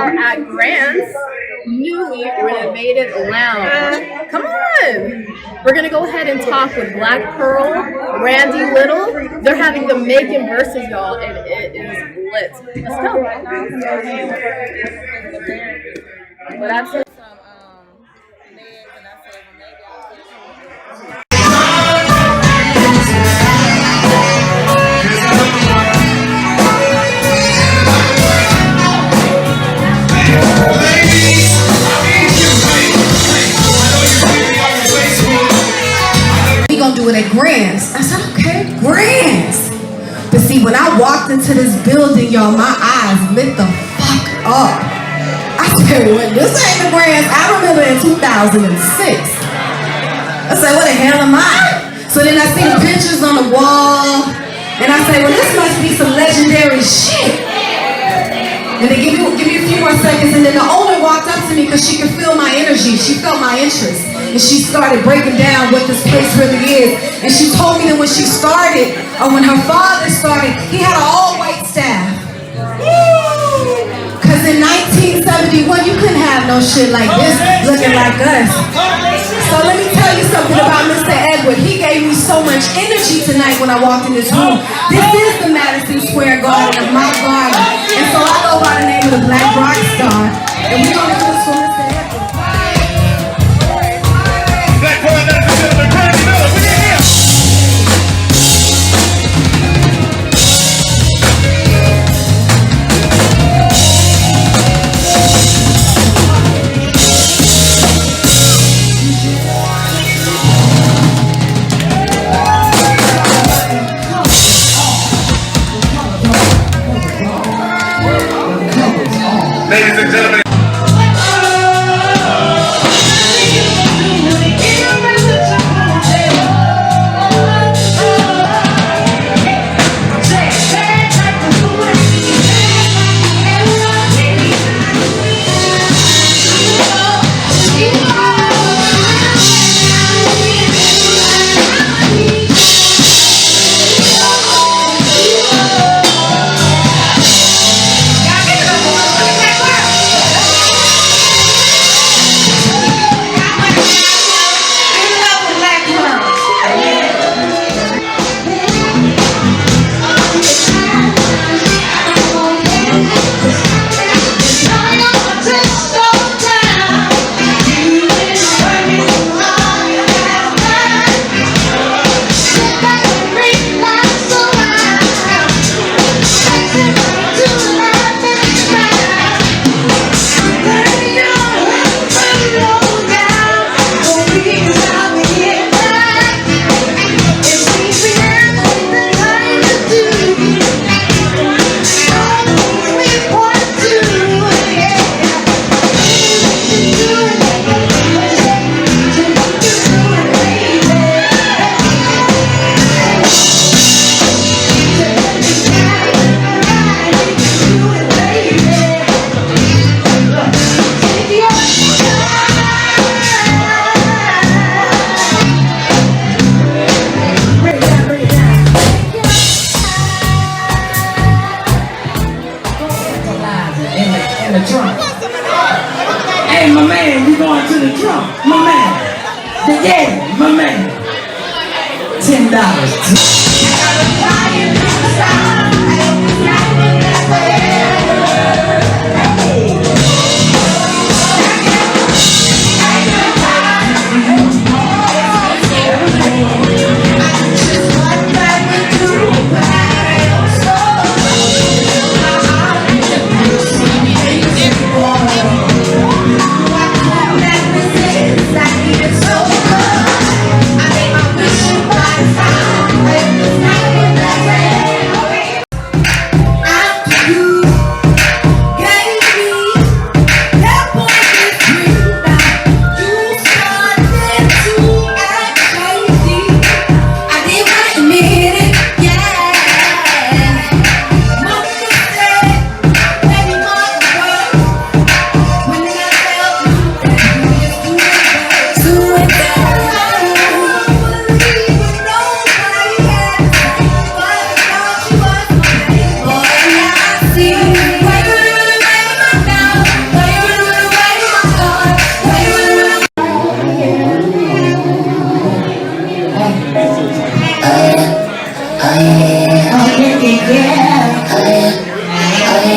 are at Grant's newly renovated lounge. Come on! We're gonna go ahead and talk with Black Pearl, Brandi Little. They're having the Macon versus y'all, and it is lit. Let's go. But that's it. Do it at Grants. I said, okay, Grants. But see, when I walked into this building, y'all, my eyes lit the fuck up. I said, well, this ain't the Grants I remember in 2006. I said, what the hell am I? So then I see the pictures on the wall, and I say, well, this must be some legendary shit. And they give me a few more seconds, and then the owner walked up to me because she could feel my energy. She felt my interest. And she started breaking down what this place really is. And she told me that when she started, or when her father started, he had an all-white staff. Because in 1971, you couldn't have no shit like this looking like us. So let me tell you something about Mr. Edward. He gave me so much energy tonight when I walked in this room. This is the Madison Square Garden of my garden. And so I go by the name of the Black Rock Star. And we're going to do this for Mr. Edward. Ladies and gentlemen. Hey, my man, we going to the trunk. My man. Yeah, my man. $10.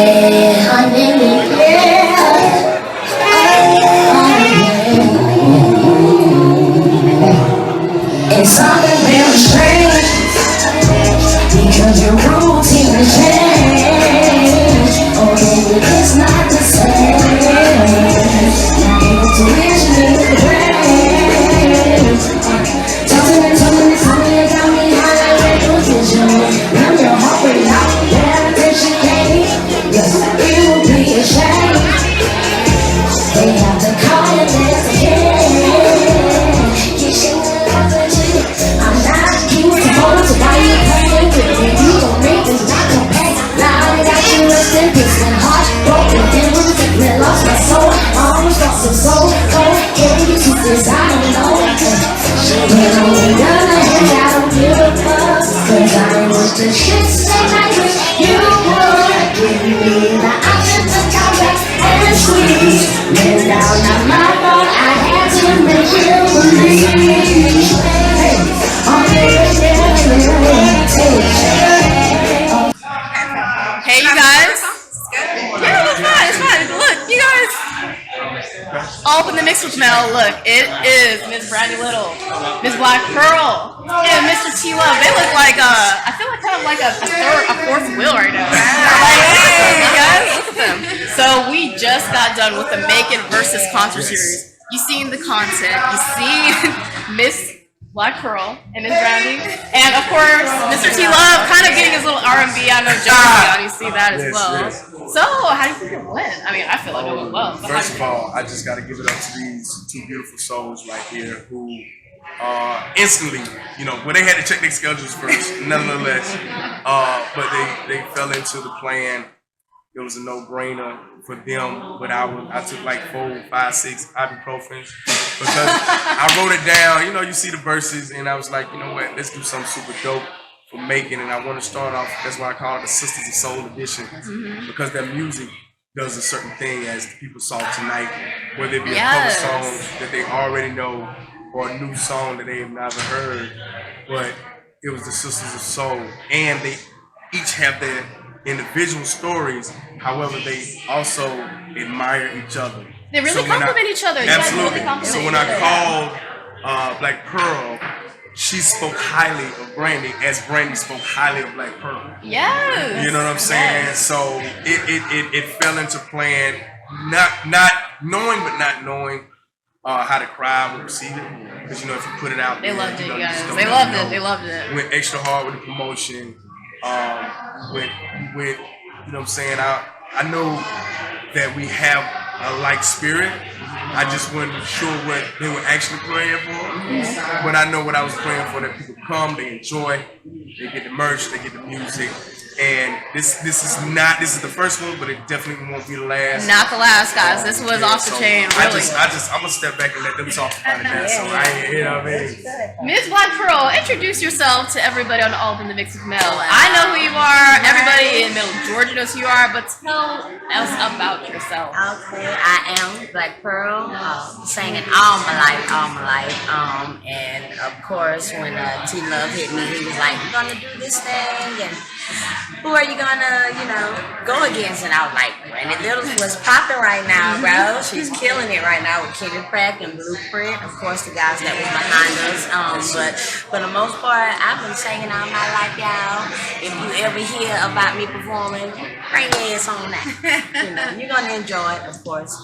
It's all been very strange because your routine has changed. Oh, baby, it's not the same. Not able to reach me with the brain. Tell me, you got me high like position. Now your heart without that attention came. Yes, it would be a shame. They have to call it this again. I'm not used to hold to why you playing with me. You don't make this not compare. Now I got you rest in peace and heart broken. Then lost my soul. Almost lost my soul. Cold, can you see this? I don't know. But on the other hand, I don't give a fuck. Cause I was the shit that I wish you would. Give me the option to come back and squeeze. Lay down, not my fault. I had to make you believe. Hey, you guys. Yeah, it's fine. It's fine. Look, you guys. All up in the mix with Mel. Look, it is Miss Brandi Little, Miss Black Pearl, and Mr. T Luv. They look like I feel like kind of like a fourth wheel right now. Like, you guys, look at them. So we just got done with the Macon versus concert series. You seen the content. You seen Miss Black Pearl and Miss Brandi, and of course Mr. T Luv kind of getting his little R&B. I know Johnny on. You see that as well. Yes. So how do you think it went? I mean, I feel like it went well. First of all, I just got to give it up to these two beautiful souls right here who instantly, you know, well, they had to check their schedules first, nonetheless, but they fell into the plan. It was a no-brainer for them, but I took like 4, 5, 6 ibuprofens because I wrote it down. You know, you see the verses, and I was like, you know what, let's do something super dope for Macon, and I want to start off, that's why I call it the Sisters of Soul edition, because their music does a certain thing, as the people saw tonight, whether it be a cover song that they already know or a new song that they have never heard, but it was the Sisters of Soul, and they each have their individual stories. However, they also admire each other. They really compliment each other. Absolutely. Really so when I called Black Pearl, she spoke highly of Brandi as Brandi spoke highly of Black Pearl. Yes. You know what I'm saying? Yes. So it fell into plan, not knowing but not knowing how the crowd would receive it. Because you know, if you put it out there, they loved it, you know, guys. They loved it. They loved it. Went extra hard with the promotion. With you know what I'm saying, I know that we have a like spirit. I just wasn't sure what they were actually praying for, but I know what I was praying for, that people come, they enjoy, they get the merch, they get the music, and this is the first one, but it definitely won't be the last. Not the last, guys. This was off the chain. Really. I'm gonna step back and let them talk about it now. So you know what I mean. Miss Black Pearl, introduce yourself to everybody on All in the Mix with Mel. I know who you are. Everybody in Middle Georgia knows who you are, but tell us about yourself. Okay, I am Black Pearl, singing all my life, and of course when T Luv hit me, he was like, "You're gonna do this thing, and who are you gonna, go against?" And I was like, Brandi Little was popping right now, bro. She's killing it right now with Kenny Crack and Blueprint, of course the guys that was behind us. But for the most part, I've been singing all my life, y'all. If you ever hear about me performing, bring your ass on that. You're gonna enjoy it, of course.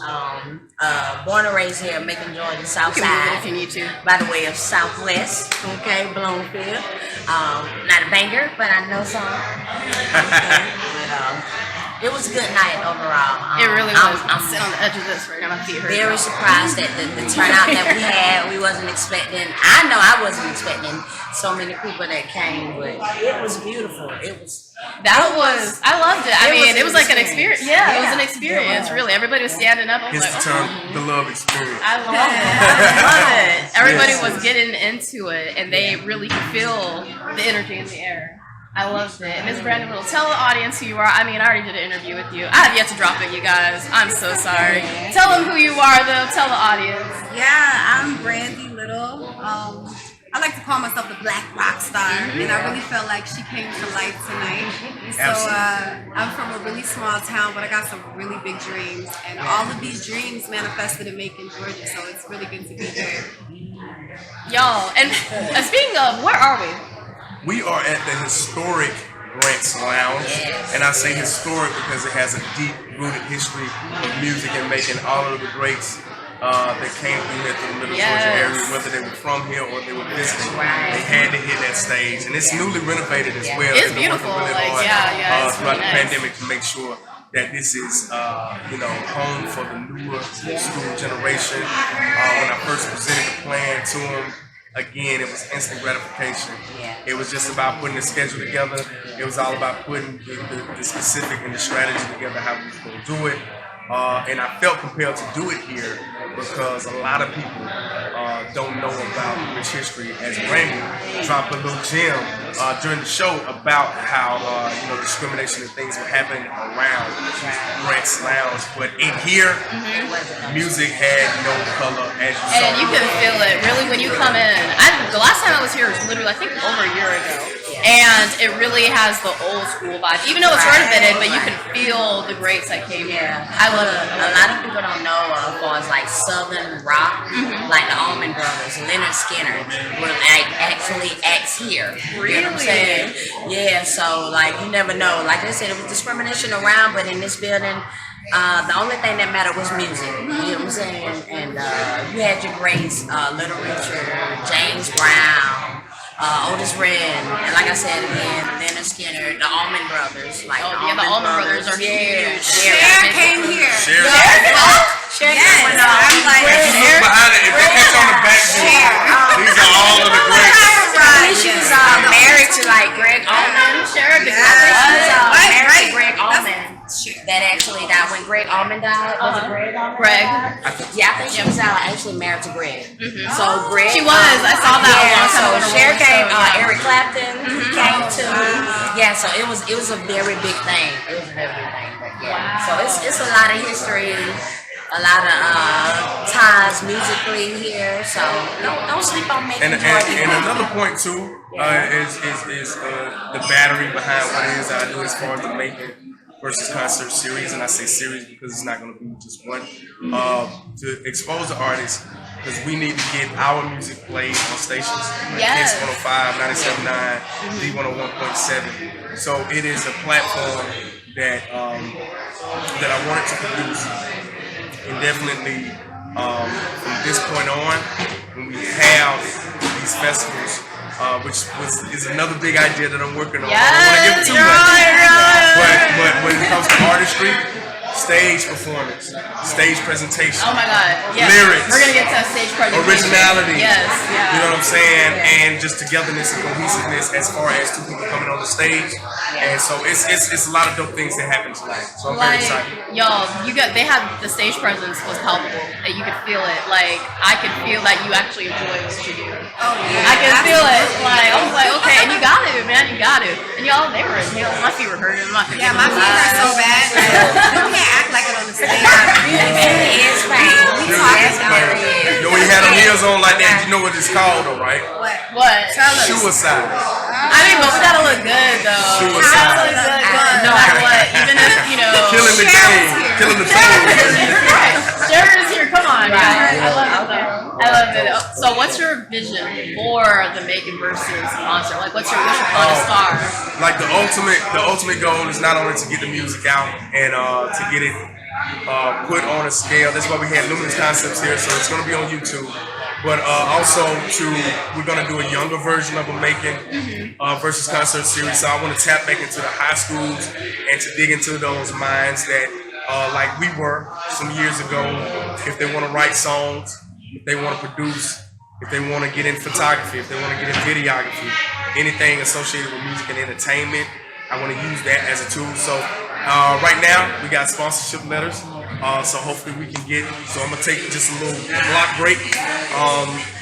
Born and raised here, Macon, Georgia, South Side. If you need to. By the way of Southwest, okay, Bloomfield. Not a banger, but I know some. But, it was a good night overall. It really was. I'm sitting on the edge of this right now. My feet hurt. Very surprised at the turnout that we had. We wasn't expecting. I know I wasn't expecting so many people that came, but it was beautiful. I loved it. I mean, it was like an experience. Yeah, it was an experience. Really, everybody was standing up. I was It's like, the term, the Luv Experience. I love it. I love it. Everybody was getting into it, and they really could feel the energy in the air. I loved it. Miss Brandi Little, tell the audience who you are. I mean, I already did an interview with you. I have yet to drop it, you guys. I'm so sorry. Tell them who you are, though. Tell the audience. Yeah, I'm Brandi Little. I like to call myself the Black rock star, and I really felt like she came to life tonight. So I'm from a really small town, but I got some really big dreams, and all of these dreams manifested in Macon, Georgia. So it's really good to be here. Y'all, and speaking of, where are we? We are at the historic Grant's Lounge, and I say historic because it has a deep-rooted history of music and making all of the greats that came through here through the Middle Georgia area, whether they were from here or they were visiting, they had to hit that stage. And it's newly renovated as well. It's beautiful. Really like, hard, throughout really the nice. pandemic to make sure that this is, home for the newer school generation. When I first presented the plan to them, again, it was instant gratification. It was just about putting the schedule together. It was all about putting the specific and the strategy together, how we was going to do it. And I felt compelled to do it here because a lot of people don't know about the rich history. As Brandi dropped a little gem during the show about how discrimination and things were happening around Grant's Lounge, but in here, music had no color, as you saw. And you can feel it really when you come in. The last time I was here was literally, I think, over a year ago. And it really has the old school vibe, even though it's renovated, but you can feel the greats that came here. I love it. A lot of people don't know as far as like Southern rock, like the Allman Brothers, Leonard Skinner, were like actually acts here. Really? You know what I'm saying? Yeah, so like you never know. Like I said, it was discrimination around, but in this building, the only thing that mattered was music. You know what I'm saying? And you had your greats, Little Richard, James Brown, Otis Redding, and like I said again, Leonard Skinner, the Allman Brothers. Like the Allman Brothers are huge. Cher came here. Cher. Yes. I'm like, If you look behind it, if you catch on the back view, these are all of the greats. She was married to like Greg Allman. Cher, I think she was married to Greg Allman. Shit. That actually died when Greg Allman died. Was it Greg Allman? Greg. Yeah, I think she was actually married to Greg. So Greg. She was. I saw that a long time So ago. Cher came. Eric Clapton came too. Yeah. So it was a very big thing. It was a very big thing. But yeah. So it's a lot of history. A lot of ties musically here, so don't sleep on Macon, Georgia. And another point too is the battery behind what it is I do as far as the Macon versus concert series, and I say series because it's not going to be just one. To expose the artists, because we need to get our music played on stations like Kiss 105, 97.9, D101.7. So it is a platform that I wanted to produce. And definitely, from this point on, when we have these festivals, which is another big idea that I'm working on. I don't want to give it too much. But when it comes to artistry, stage performance, stage presentation. Oh my God. Yes. Lyrics. We're going to get to a stage presentation. Originality. Yes. Yeah. You know what I'm saying? And just togetherness and cohesiveness as far as two people coming on the stage. And so it's a lot of dope things that happen tonight. So I'm very excited. Y'all, they had the stage presence was palpable. That you could feel it. Like I could feel that you actually enjoy what you do. Oh yeah. I could feel it. Like I was like, okay, and you got it, man. You got it. And y'all, they were inhaling. My feet were hurting. My feet hurt so bad. You can't act like it on the stage. It is pain. When you had them heels on like that, you know what it's called though, right? What? Tell us. Suicide. I mean, but we gotta look good though. Suicide. Look good, no matter what. Even if Killing the game. Killing the tone. Right. Sharon is here. Come on, guys. I love it though. I love it. So, what's your vision for the Macon versus concert? Like, what's your plan to star? Like the ultimate goal is not only to get the music out and to get it put on a scale. That's why we had Luminous Concepts here, so it's going to be on YouTube. But also we're going to do a younger version of a Macon versus concert series. So I want to tap back into the high schools and to dig into those minds that, like we were some years ago, if they want to write songs, if they want to produce, if they want to get in photography, if they want to get in videography, anything associated with music and entertainment, I want to use that as a tool. So right now, we got sponsorship letters. So hopefully we can get, so I'm going to take just a little block break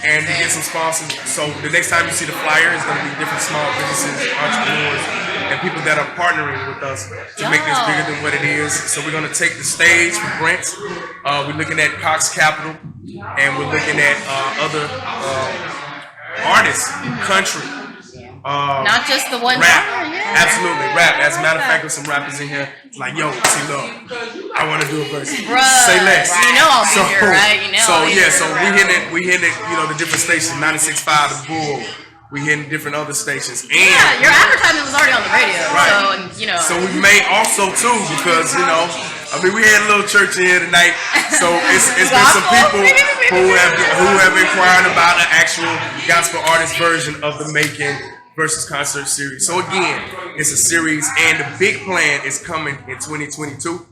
and to get some sponsors. So the next time you see the flyer, it's going to be different small businesses, entrepreneurs, and people that are partnering with us to make this bigger than what it is. So we're going to take the stage for grants. We're looking at Cox Capital, and we're looking at other artists, country. Not just the one rap. genre, yeah. Absolutely, rap. As a matter of fact, with some rappers in here, like, yo, T Luv, I want to do a verse. Bruh, say less. You know I'll be here, right? You know I'll be here, so right? we hitting it, you know, the different stations, 96.5, the Bull. We hitting different other stations. And yeah, your advertisement was already on the radio, right. So and, you know. So we may also too, because you know, I mean, we had a little church in here tonight, so it's been some people who have inquired about an actual gospel artist version of the Macon versus concert series. So again, it's a series, and the big plan is coming in 2022,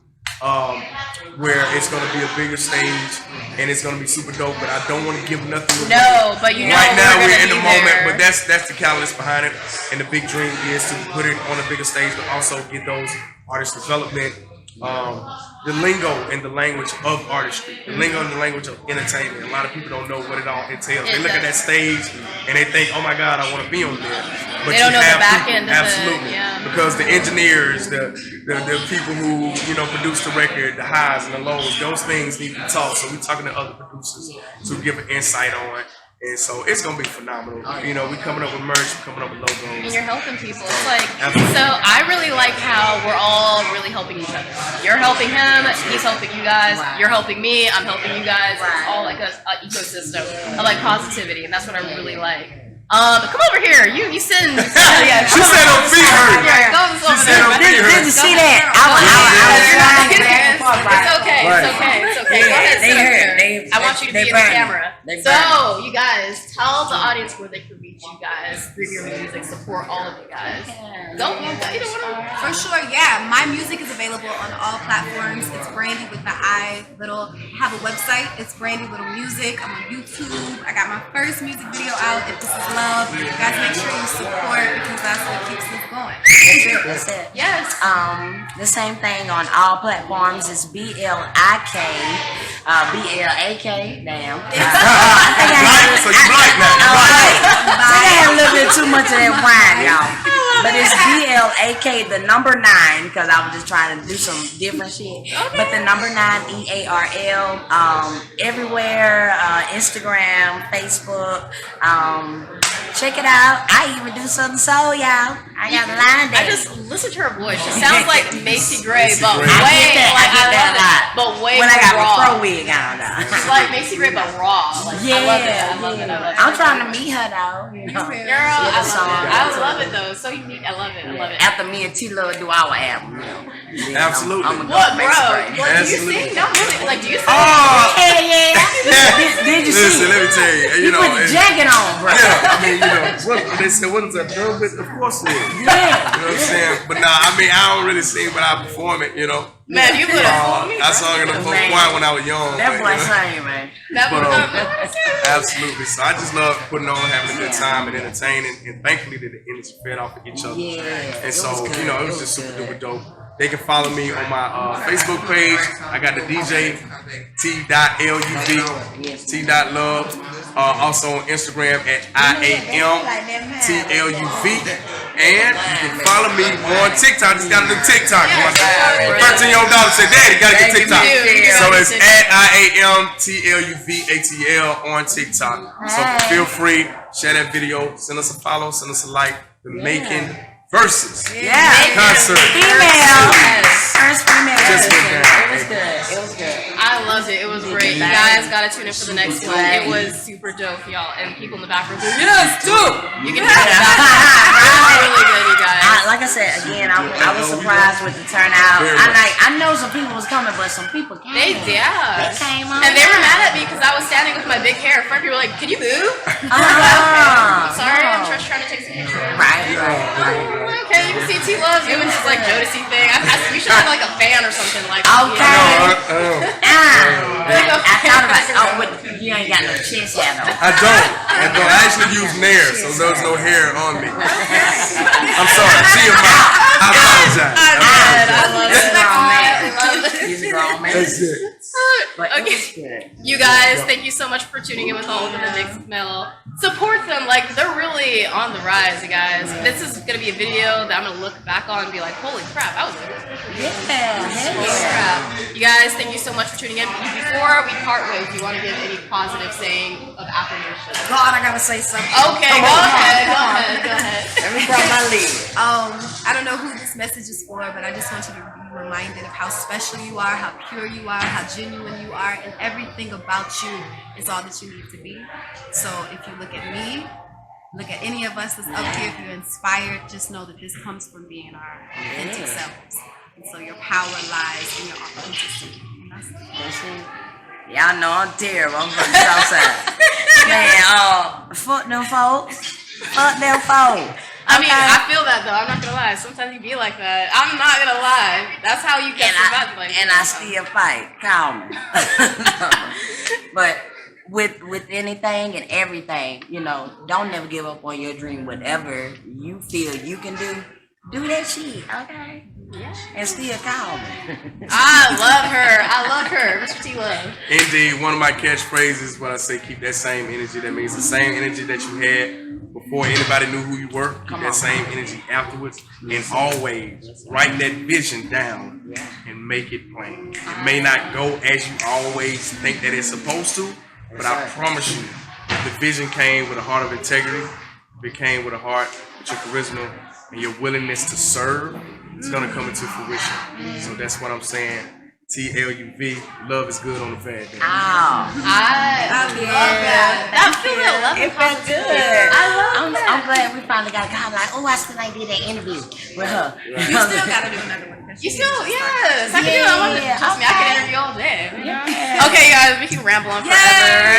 where it's going to be a bigger stage, and it's going to be super dope. But I don't want to give nothing away. No, but you know, right now we're in the moment, there. but that's the catalyst behind it, and the big dream is to put it on a bigger stage, but also get those artist development. The lingo and the language of artistry, the lingo and the language of entertainment. A lot of people don't know what it all entails. They look at that stage and they think, "Oh my God, I want to be on there." But they don't know the back people, end of absolutely, it, yeah. because the engineers, the people who produce the record, the highs and the lows, those things need to be taught. So we're talking to other producers to give an insight on. And so it's gonna be phenomenal. You know, we're coming up with merch, we're coming up with logos. And you're helping people. It's like, absolutely. So I really like how we're all really helping each other. You're helping him, he's helping you guys. Right. You're helping me, I'm helping you guys. Right. It's all like an ecosystem of like positivity, and that's what I really like. Come over here. You send. Yeah, she said her feet hurt. Yeah, she said her feet hurt. Did you see that? I was trying to back and forth. It's okay. Right. It's okay. It's okay. Go ahead. They hurt. I want you to be in the camera. So, you guys, tell the audience where they can reach you guys through your music. Support all of you guys. Don't either one of them. For sure, yeah. My music is available on all platforms. It's Brandi with the I Little. I have a website. It's Brandi Little Music. I'm on YouTube. I got my first music video out. If this is love, you guys make sure you support, because that's what keeps us going. That's it. Yes. The same thing on all platforms is BLAK. Damn. So you like that? I had a little bit too much of that wine, y'all. But it's BLAK, the number 9, because I was just trying to do some different shit. Okay. But the number 9, EARL, everywhere, Instagram, Facebook. Check it out. I even do Southern Soul, y'all. I got a line there. I just listen to her voice. She sounds like Macy Gray, but way I get that a lot. But way when more I got raw. my pro wig on, though. She's like Macy Gray, but raw. Like, yeah, I love it. I'm trying to meet her, though. You know. Girl, I love it though. It's so unique. I love it. After me and T Luv do our album, absolutely. What, bro? What, do you sing? No, really. Like, do you sing? Oh, yeah. Did you see? Listen, let me tell you. You know, put the jacket on, bro. Yeah, I mean, they said, what is that? Girl, of course it is. Yeah. You know what I'm saying? But nah, I mean, I don't really sing, but I perform it, you know. Man, you put it on me. I sung in the choir when I was young. That boy sang, man. Absolutely. So I just love putting on, having a good time, and entertaining, and thankfully that the industry fed off of each other. Yeah. And so, it was just super duper dope. They can follow me on my Facebook page. I got the DJ T Luv. Also on Instagram at IAMTLUV. And you can follow me on TikTok. Just got a new TikTok. $13 said, Daddy, gotta get TikTok. So it's at IAMTLUVATL on TikTok. So feel free, share that video, send us a follow, send us a like. The Macon versus concert. First female. Just went down. It was good. I loved it. It was great. You guys gotta tune in for the next one. It was super dope, y'all. And people in the back room go, yes, dope. You can hear that. Really good, you guys. Like I said again, I was surprised with the turnout. I know some people was coming, but some people came. They came on. And they were mad at me because I was standing with my big hair. Front people were like, "Can you move?" I'm sorry, I'm just trying to take some pictures. Right. Okay, you can see T Luv doing this like Jodeci thing. We should have like a fan or something like. Okay. I thought about but you ain't got no chest hair though. I don't. I actually use Nair, so there's no hair on me. I'm sorry. I apologize. I love it. grown man. That's it. But it Okay. was good. You guys, thank you so much for tuning in with all of the mix with Mel. Support them, like they're really on the rise, you guys. This is gonna be a video that I'm gonna look back on and be like, holy crap, I was there. Holy crap. You guys, thank you so much for tuning in. Before we part ways, do you want to give any positive saying of affirmation? God, I gotta say something. Okay, go ahead. Let me grab my lid. I don't know who this message is for, but I just want you to be reminded of how special you are, how pure you are, how genuine you are, and everything about you is all that you need to be. So if you look at me, look at any of us that's up here, if you're inspired, just know that this comes from being our authentic selves. And so your power lies in your authenticity. And that's it. Y'all know I'm terrible. I'm from the south side. Man, fuck them folks. Fuck them folks. I mean, I feel that though. I'm not gonna lie. Sometimes you be like that. I'm not gonna lie. That's how you get survived. Like, and I still fight. Call me. But with anything and everything, you know, don't never give up on your dream. Whatever you feel you can do that shit. Okay. Yeah. And still call me. I love her. Mr. T Luv. Indeed, one of my catchphrases when I say keep that same energy, that means the same energy that you had before anybody knew who you were, keep that same energy afterwards, and always write that vision down and make it plain. It may not go as you always think that it's supposed to, but I promise you, the vision came with a heart of integrity, it came with a heart, with your charisma, and your willingness to serve. It's gonna come into fruition. So that's what I'm saying. TLUV, love is good on the bad day. I love that. I feel that love. It felt good. I'm glad we finally got a guy like, oh, I still ain't did that interview with her. You still gotta do another one. You still, yes. I can do it. Trust me, I can interview all day. Okay, guys, we can ramble on forever.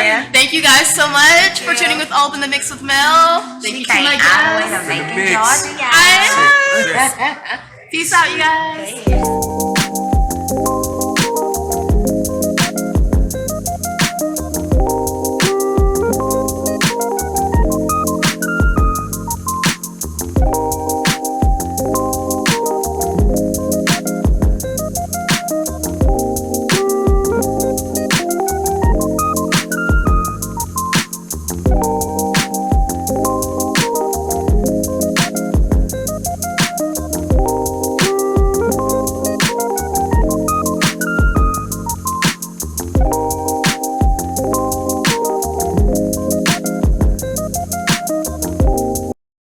Yeah. Thank you guys so much for tuning with All in the Mix with Mel. Thank you to my guests. Macon Ga, y'all. Peace out, you guys.